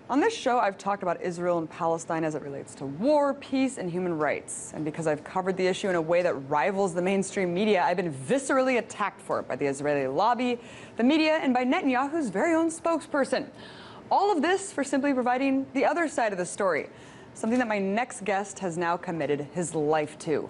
On this show, I've talked about Israel and Palestine as it relates to war, peace, and human rights. And because I've covered the issue in a way that rivals the mainstream media, I've been viscerally attacked for it by the Israeli lobby, the media, and by Netanyahu's very own spokesperson. All of this for simply providing the other side of the story, something that my next guest has now committed his life to.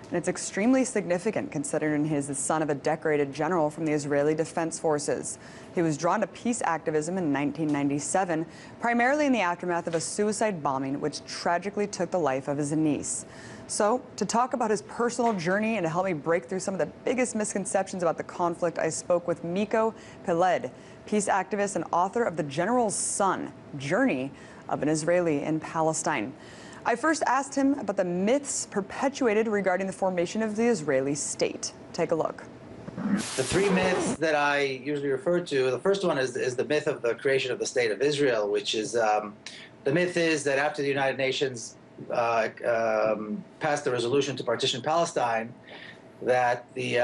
And it's extremely significant considering he's the son of a decorated general from the Israeli Defense Forces. He was drawn to peace activism in 1997, primarily in the aftermath of a suicide bombing which tragically took the life of his niece. So, to talk about his personal journey and to help me break through some of the biggest misconceptions about the conflict, I spoke with Miko Peled, peace activist and author of The General's Son, Journey of an Israeli in Palestine. I first asked him about the myths perpetuated regarding the formation of the Israeli state. Take a look. The three myths that I usually refer to, the first one is the myth of the creation of the State of Israel, which is, the myth is that after the United Nations passed the resolution to partition Palestine, that the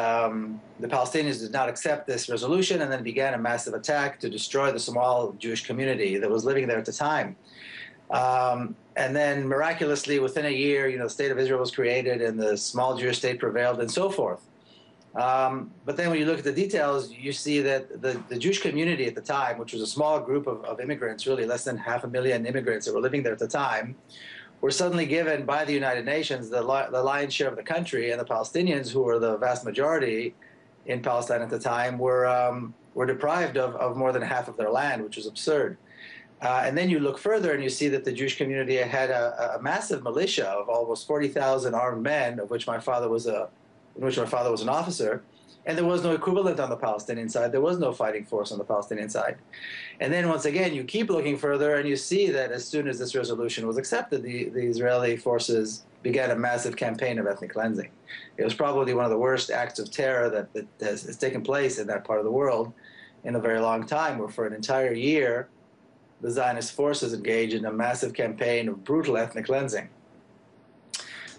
Palestinians did not accept this resolution and then began a massive attack to destroy the small Jewish community that was living there at the time. And then miraculously, within a year, the State of Israel was created and the small Jewish state prevailed and so forth. But then when you look at the details, you see that the Jewish community at the time, which was a small group of immigrants, really less than 500,000 immigrants that were living there at the time, were suddenly given by the United Nations the lion's share of the country, and the Palestinians, who were the vast majority in Palestine at the time, were deprived of more than half of their land, which was absurd. And then you look further and you see that the Jewish community had a massive militia of almost 40,000 armed men, of which my father was an officer, and there was no equivalent on the Palestinian side. There was no fighting force on the Palestinian side. And then once again, you keep looking further and you see that as soon as this resolution was accepted, the Israeli forces began a massive campaign of ethnic cleansing. It was probably one of the worst acts of terror that has taken place in that part of the world in a very long time, where for an entire year, the Zionist forces engaged in a massive campaign of brutal ethnic cleansing.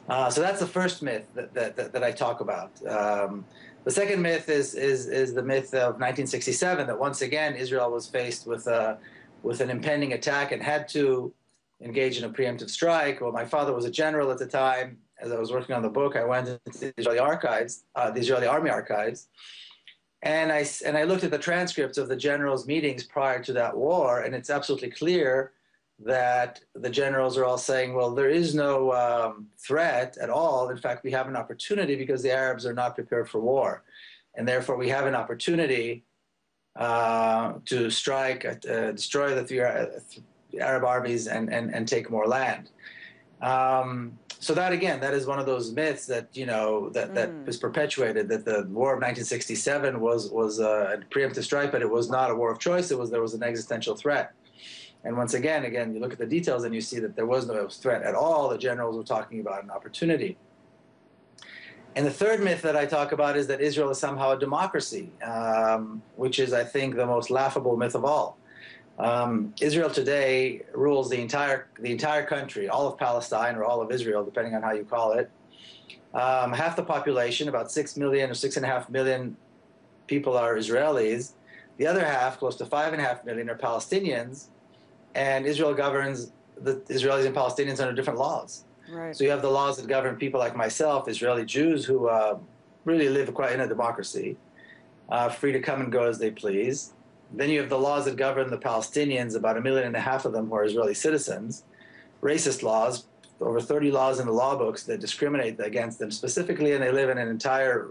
So that's the first myth that I talk about. The second myth is the myth of 1967, that once again Israel was faced with an impending attack and had to engage in a preemptive strike. Well, my father was a general at the time. As I was working on the book, I went into the Israeli archives, the Israeli Army archives, and I looked at the transcripts of the generals' meetings prior to that war, and it's absolutely clear that the generals are all saying, well, there is no threat at all. In fact, we have an opportunity because the Arabs are not prepared for war. And therefore, we have an opportunity to strike, destroy the Arab armies and take more land. So that, again, that is one of those myths that, that was perpetuated, that the war of 1967 was a preemptive strike, but it was not a war of choice. There was an existential threat. And once again, you look at the details and you see that there was no threat at all. The generals were talking about an opportunity. And the third myth that I talk about is that Israel is somehow a democracy, which is, I think, the most laughable myth of all. Israel today rules the entire country, all of Palestine or all of Israel, depending on how you call it. Half the population, about 6 million or 6.5 million people, are Israelis. The other half, close to 5.5 million, are Palestinians. And Israel governs the Israelis and Palestinians under different laws. Right. So you have the laws that govern people like myself, Israeli Jews, who really live quite in a democracy, free to come and go as they please. Then you have the laws that govern the Palestinians, about 1.5 million of them who are Israeli citizens, racist laws, over 30 laws in the law books that discriminate against them specifically, and they live in an entire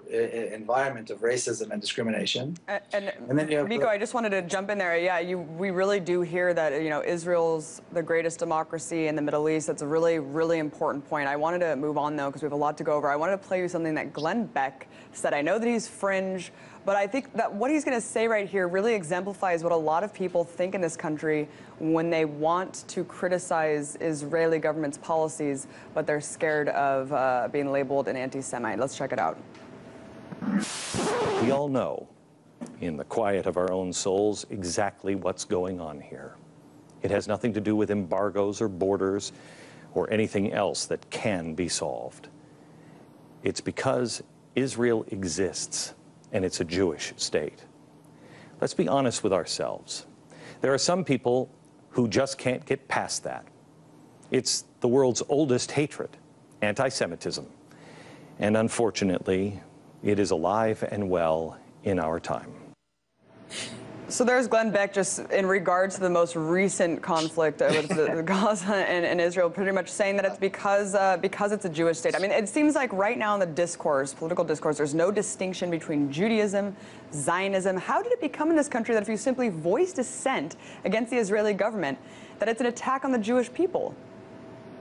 environment of racism and discrimination. And then you have Miko, I just wanted to jump in there. Yeah, we really do hear that, Israel's the greatest democracy in the Middle East. That's a really, really important point. I wanted to move on, though, because we have a lot to go over. I wanted to play you something that Glenn Beck said. I know that he's fringe, but I think that what he's going to say right here really exemplifies what a lot of people think in this country when they want to criticize Israeli government's policies, but they're scared of being labeled an anti-Semite. Let's check it out. We all know, in the quiet of our own souls, exactly what's going on here. It has nothing to do with embargoes or borders or anything else that can be solved. It's because Israel exists, and it's a Jewish state. Let's be honest with ourselves. There are some people who just can't get past that. It's the world's oldest hatred, anti-Semitism. And unfortunately, it is alive and well in our time. So there's Glenn Beck, just in regards to the most recent conflict with the Gaza and Israel, pretty much saying that it's because it's a Jewish state. I mean, it seems like right now in the discourse, political discourse, there's no distinction between Judaism, Zionism. How did it become in this country that if you simply voice dissent against the Israeli government, that it's an attack on the Jewish people?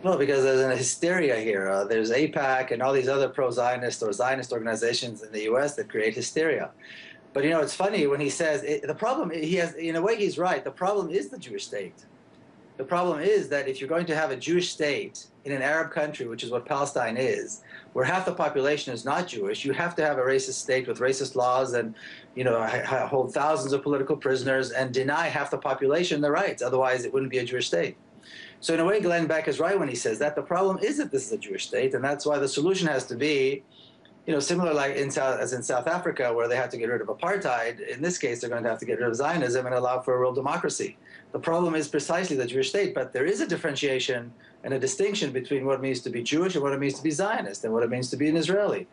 Well, because there's a hysteria here. There's AIPAC and all these other pro-Zionist or Zionist organizations in the U.S. that create hysteria. But, you know, it's funny when he says the problem, in a way, he's right. The problem is the Jewish state. The problem is that if you're going to have a Jewish state in an Arab country, which is what Palestine is, where half the population is not Jewish, you have to have a racist state with racist laws and, you know, hold thousands of political prisoners and deny half the population their rights. Otherwise, it wouldn't be a Jewish state. So in a way, Glenn Beck is right when he says that. The problem is that this is a Jewish state, and that's why the solution has to be, you know, similar like as in South Africa, where they had to get rid of apartheid. In this case, they're going to have to get rid of Zionism and allow for a real democracy. The problem is precisely the Jewish state, but there is a differentiation and a distinction between what it means to be Jewish and what it means to be Zionist and what it means to be an Israeli.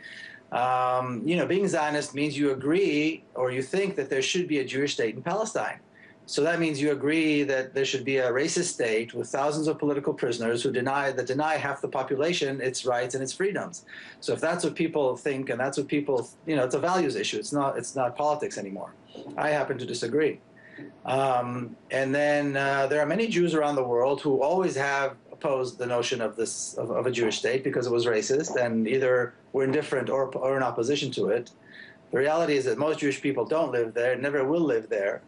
You know, being Zionist means you agree or you think that there should be a Jewish state in Palestine. So that means you agree that there should be a racist state with thousands of political prisoners who deny half the population its rights and its freedoms. So if that's what people think and that's what people, you know, it's a values issue. It's not politics anymore. I happen to disagree. And then there are many Jews around the world who always have opposed the notion of a Jewish state because it was racist and either were indifferent or in opposition to it. The reality is that most Jewish people don't live there, never will live there.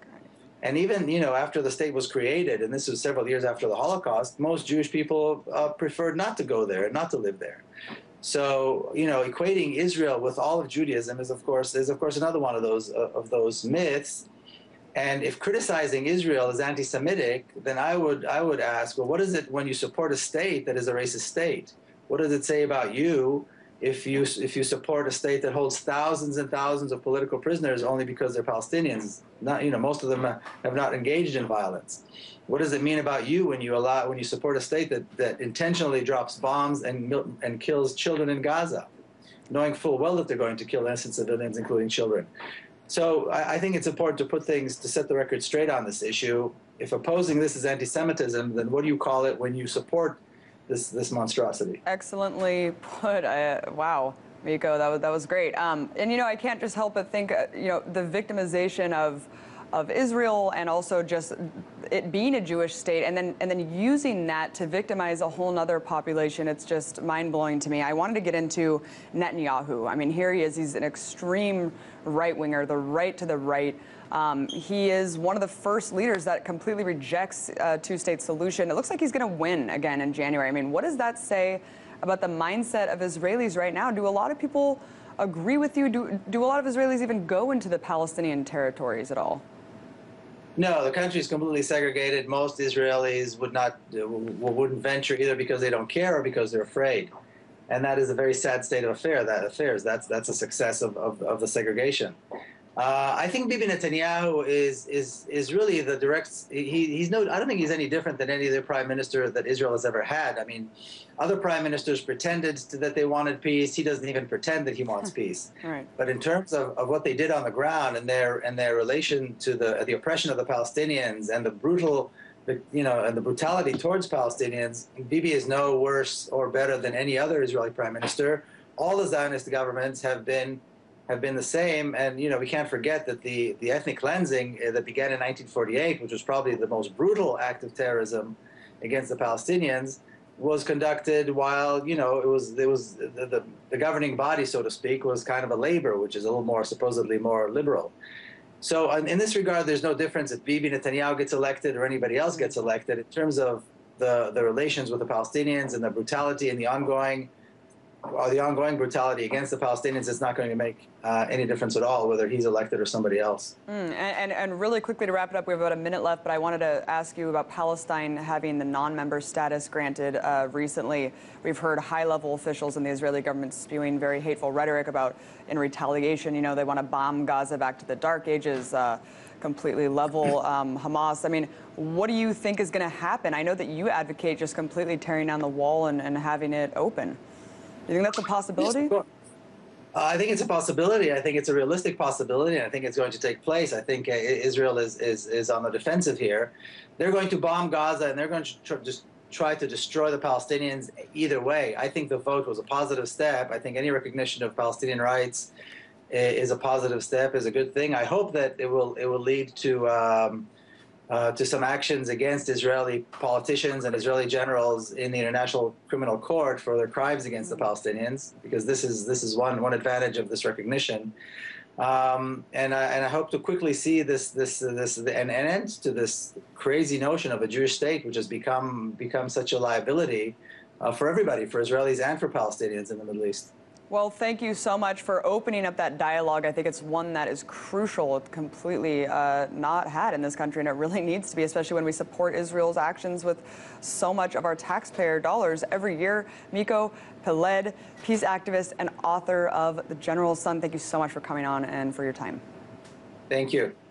And even, you know, after the state was created, and this was several years after the Holocaust, most Jewish people preferred not to go there, not to live there. So, you know, equating Israel with all of Judaism is of course another one of those myths. And if criticizing Israel is anti-Semitic, then I would ask, well, what is it when you support a state that is a racist state? What does it say about you if you support a state that holds thousands and thousands of political prisoners only because they're Palestinians? Not, you know, most of them have not engaged in violence. What does it mean about you when you support a state that intentionally drops bombs and kills children in Gaza, knowing full well that they're going to kill innocent civilians, including children? So I think it's important to set the record straight on this issue. If opposing this is anti-Semitism, then what do you call it when you support this monstrosity? Excellently put. Wow, Miko, that was great. And you know, I can't just help but think, you know, the victimization of Israel and also just it being a Jewish state and then using that to victimize a whole nother population. It's just mind-blowing to me. I wanted to get into Netanyahu. I mean, here he is. He's an extreme right-winger, the right to the right. He is one of the first leaders that completely rejects a two-state solution. It looks like he's going to win again in January. I mean, what does that say about the mindset of Israelis right now? Do a lot of people agree with you? Do a lot of Israelis even go into the Palestinian territories at all? No, the country is completely segregated. Most Israelis wouldn't venture either because they don't care or because they're afraid. And that is a very sad state of affairs. That's a success of the segregation. I think Bibi Netanyahu is really the direct. I don't think he's any different than any other prime minister that Israel has ever had. I mean, other prime ministers pretended that they wanted peace. He doesn't even pretend that he wants peace. Right. But in terms of what they did on the ground and their relation to the oppression of the Palestinians and the brutality towards Palestinians, Bibi is no worse or better than any other Israeli prime minister. All the Zionist governments have been the same, and you know, we can't forget that the ethnic cleansing that began in 1948, which was probably the most brutal act of terrorism against the Palestinians, was conducted while, you know, the governing body, so to speak, was kind of a labor, which is a little more supposedly more liberal. So in this regard, there's no difference if Bibi Netanyahu gets elected or anybody else gets elected in terms of the relations with the Palestinians and the brutality and the ongoing the ongoing brutality against the Palestinians is not going to make any difference at all, whether he's elected or somebody else. And really quickly to wrap it up, we have about a minute left, but I wanted to ask you about Palestine having the non-member status granted recently. We've heard high-level officials in the Israeli government spewing very hateful rhetoric about, in retaliation, you know, they want to bomb Gaza back to the Dark Ages, completely level Hamas. I mean, what do you think is going to happen? I know that you advocate just completely tearing down the wall and having it open. Do you think that's a possibility? Yes, I think it's a possibility. I think it's a realistic possibility, and I think it's going to take place. I think Israel is on the defensive here. They're going to bomb Gaza, and they're going to just try to destroy the Palestinians either way. I think the vote was a positive step. I think any recognition of Palestinian rights is a positive step, is a good thing. I hope that it will lead to some actions against Israeli politicians and Israeli generals in the International Criminal Court for their crimes against the Palestinians, because this is one advantage of this recognition. And I hope to quickly see an end to this crazy notion of a Jewish state, which has become such a liability for everybody, for Israelis and for Palestinians in the Middle East. Well, thank you so much for opening up that dialogue. I think it's one that is crucial, completely not had in this country, and it really needs to be, especially when we support Israel's actions with so much of our taxpayer dollars every year. Miko Peled, peace activist and author of The General's Son, thank you so much for coming on and for your time. Thank you.